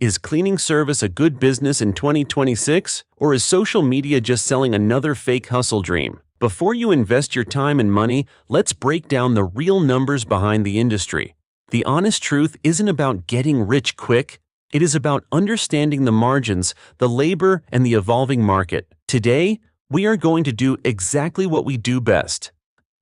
Is cleaning service a good business in 2026, or is social media just selling another fake hustle dream? Before you invest your time and money, let's break down the real numbers behind the industry. The honest truth isn't about getting rich quick. It is about understanding the margins, the labor, and the evolving market. Today, we are going to do exactly what we do best: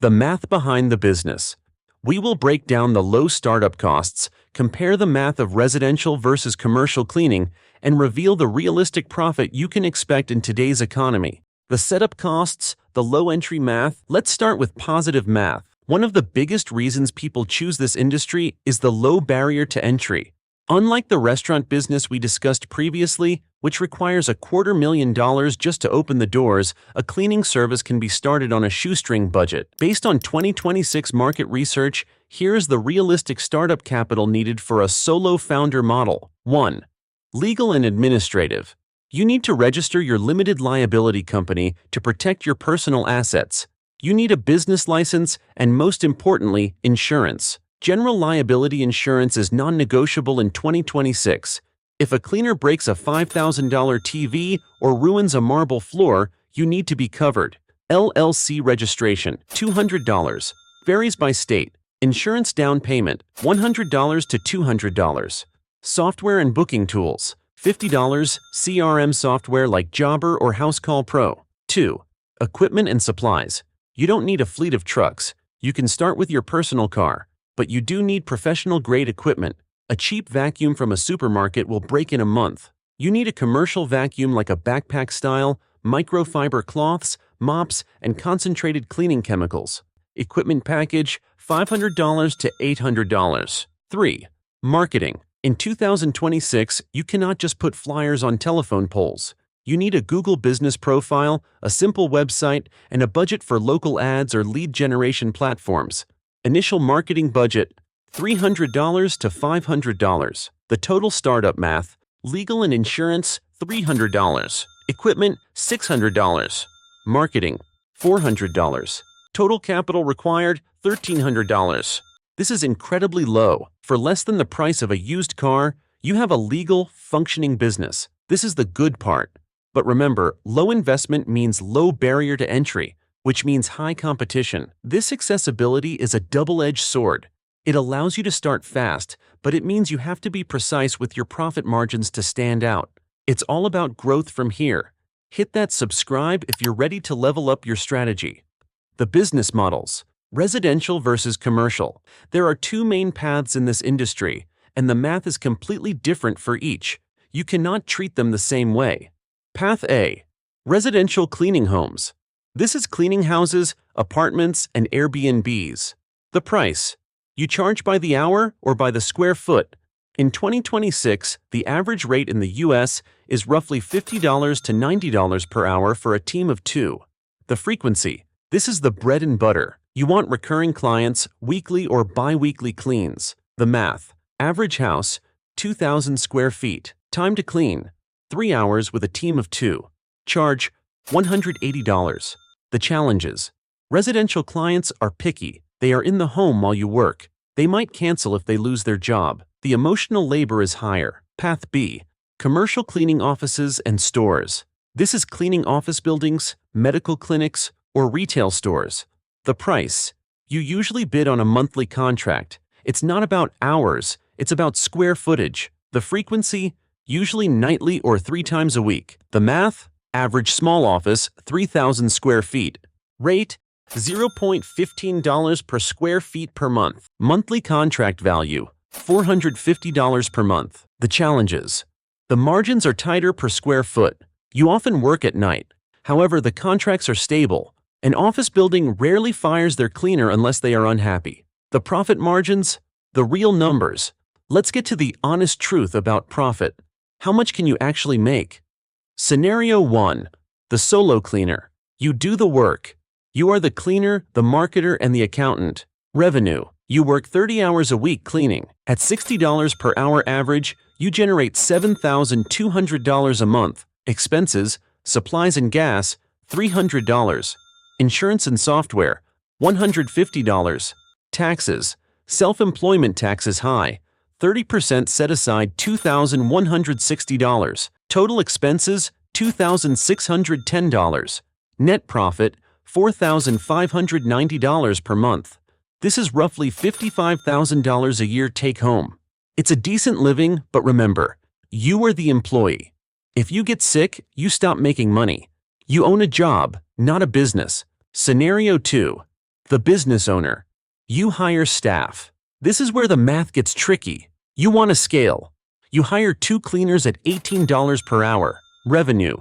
the math behind the business. We will break down the low startup costs, compare the math of residential versus commercial cleaning, and reveal the realistic profit you can expect in today's economy. The setup costs, the low entry math. Let's start with positive math. One of the biggest reasons people choose this industry is the low barrier to entry. Unlike the restaurant business we discussed previously, which requires $250,000 just to open the doors, a cleaning service can be started on a shoestring budget. Based on 2026 market research, here's the realistic startup capital needed for a solo founder model. 1. Legal and administrative. You need to register your limited liability company to protect your personal assets. You need a business license and, most importantly, insurance. General liability insurance is non-negotiable in 2026. If a cleaner breaks a $5,000 TV or ruins a marble floor, you need to be covered. LLC registration, $200. Varies by state. Insurance down payment, $100 to $200. Software and booking tools, $50. CRM software like Jobber or Housecall Pro. 2. Equipment and supplies. You don't need a fleet of trucks. You can start with your personal car. But you do need professional-grade equipment. A cheap vacuum from a supermarket will break in a month. You need a commercial vacuum like a backpack style, microfiber cloths, mops, and concentrated cleaning chemicals. Equipment package, $500 to $800. 3. Marketing. In 2026, you cannot just put flyers on telephone poles. You need a Google business profile, a simple website, and a budget for local ads or lead generation platforms. Initial marketing budget, $300 to $500. The total startup math: legal and insurance, $300. Equipment, $600. Marketing, $400. Total capital required, $1,300. This is incredibly low. For less than the price of a used car, you have a legal, functioning business. This is the good part. But remember, low investment means low barrier to entry, which means high competition. This accessibility is a double-edged sword. It allows you to start fast, but it means you have to be precise with your profit margins to stand out. It's all about growth from here. Hit that subscribe if you're ready to level up your strategy. The business models. Residential versus commercial. There are two main paths in this industry, and the math is completely different for each. You cannot treat them the same way. Path A. Residential cleaning homes. This is cleaning houses, apartments, and Airbnbs. The price. You charge by the hour or by the square foot. In 2026, the average rate in the US is roughly $50 to $90 per hour for a team of 2. The frequency. This is the bread and butter. You want recurring clients, weekly or bi-weekly cleans. The math. Average house, 2,000 square feet. Time to clean, 3 hours with a team of 2. Charge, $180. The challenges. Residential clients are picky. They are in the home while you work. They might cancel if they lose their job. The emotional labor is higher. Path B. Commercial cleaning offices and stores. This is cleaning office buildings, medical clinics, or retail stores. The price. You usually bid on a monthly contract. It's not about hours, it's about square footage. The frequency. Usually nightly or 3 times a week. The math. Average small office, 3,000 square feet. Rate, $0.15 per square feet per month. Monthly contract value, $450 per month. The challenges. The margins are tighter per square foot. You often work at night. However, the contracts are stable. An office building rarely fires their cleaner unless they are unhappy. The profit margins, the real numbers. Let's get to the honest truth about profit. How much can you actually make? Scenario 1. The solo cleaner. You do the work. You are the cleaner, the marketer, and the accountant. Revenue. You work 30 hours a week cleaning. At $60 per hour average, you generate $7,200 a month. Expenses, supplies and gas, $300. Insurance and software, $150. Taxes, self-employment taxes high, 30% set aside $2,160. Total expenses $2,610. Net profit $4,590 per month. This is roughly $55,000 a year take home. It's a decent living, but remember, you are the employee. If you get sick, you stop making money. You own a job, not a business. Scenario 2. The business owner. You hire staff. This is where the math gets tricky. You want to scale. You hire 2 cleaners at $18 per hour. Revenue.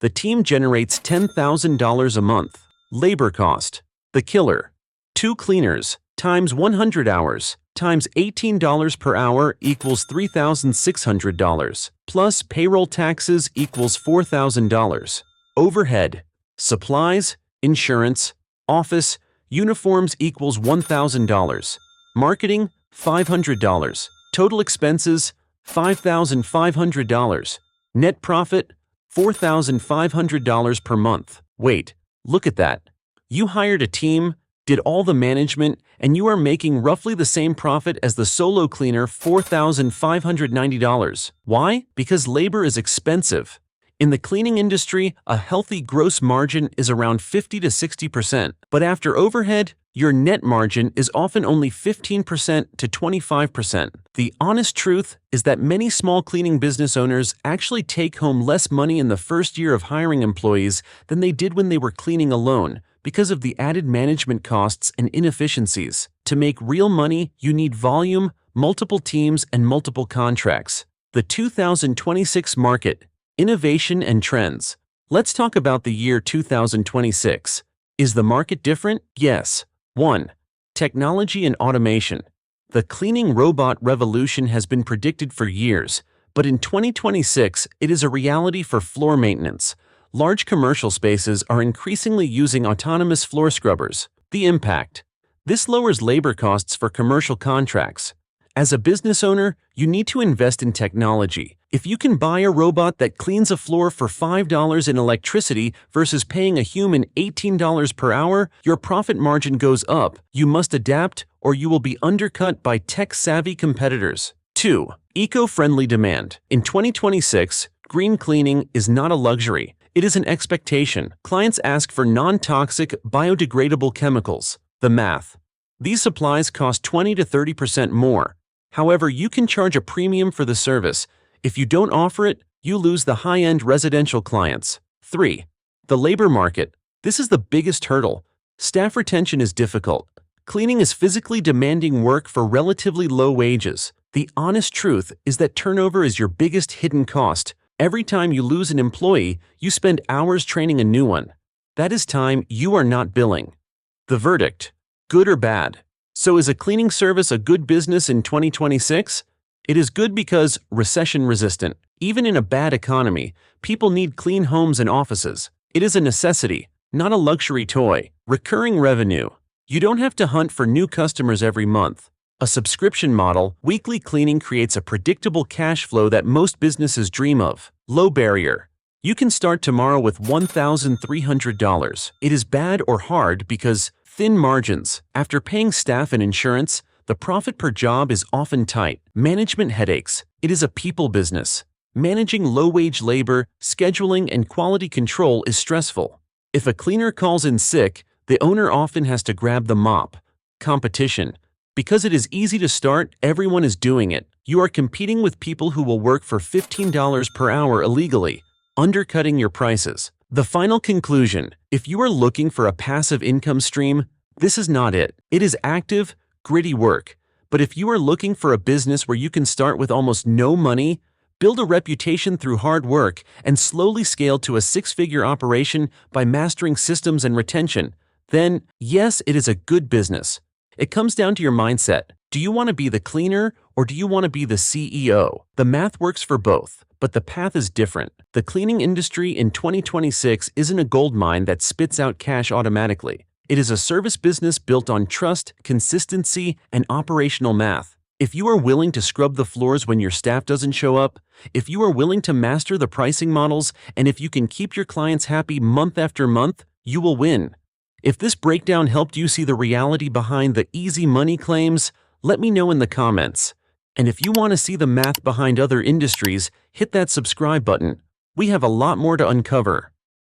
The team generates $10,000 a month. Labor cost. The killer. 2 cleaners times 100 hours times $18 per hour equals $3,600. Plus payroll taxes equals $4,000. Overhead. Supplies, insurance, office, uniforms equals $1,000. Marketing, $500. Total expenses, $5,500. Net profit, $4,500 per month. Wait, look at that. You hired a team, did all the management, and you are making roughly the same profit as the solo cleaner, $4,590. Why? Because labor is expensive. In the cleaning industry, a healthy gross margin is around 50 to 60%, but after overhead, your net margin is often only 15% to 25%. The honest truth is that many small cleaning business owners actually take home less money in the first year of hiring employees than they did when they were cleaning alone, because of the added management costs and inefficiencies. To make real money, you need volume, multiple teams, and multiple contracts. The 2026 market. Innovation and trends. Let's talk about the year 2026. Is the market different? Yes. 1. Technology and automation. The cleaning robot revolution has been predicted for years, but in 2026, it is a reality for floor maintenance. Large commercial spaces are increasingly using autonomous floor scrubbers. The impact. This lowers labor costs for commercial contracts. As a business owner, you need to invest in technology. If you can buy a robot that cleans a floor for $5 in electricity versus paying a human $18 per hour, your profit margin goes up. You must adapt, or you will be undercut by tech-savvy competitors. 2. Eco-friendly demand. In 2026, green cleaning is not a luxury. It is an expectation. Clients ask for non-toxic, biodegradable chemicals. The math. These supplies cost 20 to 30% more. However, you can charge a premium for the service. If you don't offer it, you lose the high-end residential clients. 3. The labor market. This is the biggest hurdle. Staff retention is difficult. Cleaning is physically demanding work for relatively low wages. The honest truth is that turnover is your biggest hidden cost. Every time you lose an employee, you spend hours training a new one. That is time you are not billing. The verdict. Good or bad? So is a cleaning service a good business in 2026? It is good because recession-resistant. Even in a bad economy, people need clean homes and offices. It is a necessity, not a luxury toy. Recurring revenue. You don't have to hunt for new customers every month. A subscription model, weekly cleaning creates a predictable cash flow that most businesses dream of. Low barrier. You can start tomorrow with $1,300. It is bad or hard because thin margins. After paying staff and insurance, the profit per job is often tight. Management headaches. It is a people business. Managing low-wage labor, scheduling, and quality control is stressful. If a cleaner calls in sick, the owner often has to grab the mop. Competition. Because it is easy to start, everyone is doing it. You are competing with people who will work for $15 per hour illegally, undercutting your prices. The final conclusion. If you are looking for a passive income stream, this is not it. It is active, gritty work. But if you are looking for a business where you can start with almost no money, build a reputation through hard work, and slowly scale to a 6-figure operation by mastering systems and retention, then yes, it is a good business. It comes down to your mindset. Do you want to be the cleaner or do you want to be the CEO? The math works for both, but the path is different. The cleaning industry in 2026 isn't a gold mine that spits out cash automatically. It is a service business built on trust, consistency, and operational math. If you are willing to scrub the floors when your staff doesn't show up, if you are willing to master the pricing models, and if you can keep your clients happy month after month, you will win. If this breakdown helped you see the reality behind the easy money claims, let me know in the comments. And if you want to see the math behind other industries, hit that subscribe button. We have a lot more to uncover.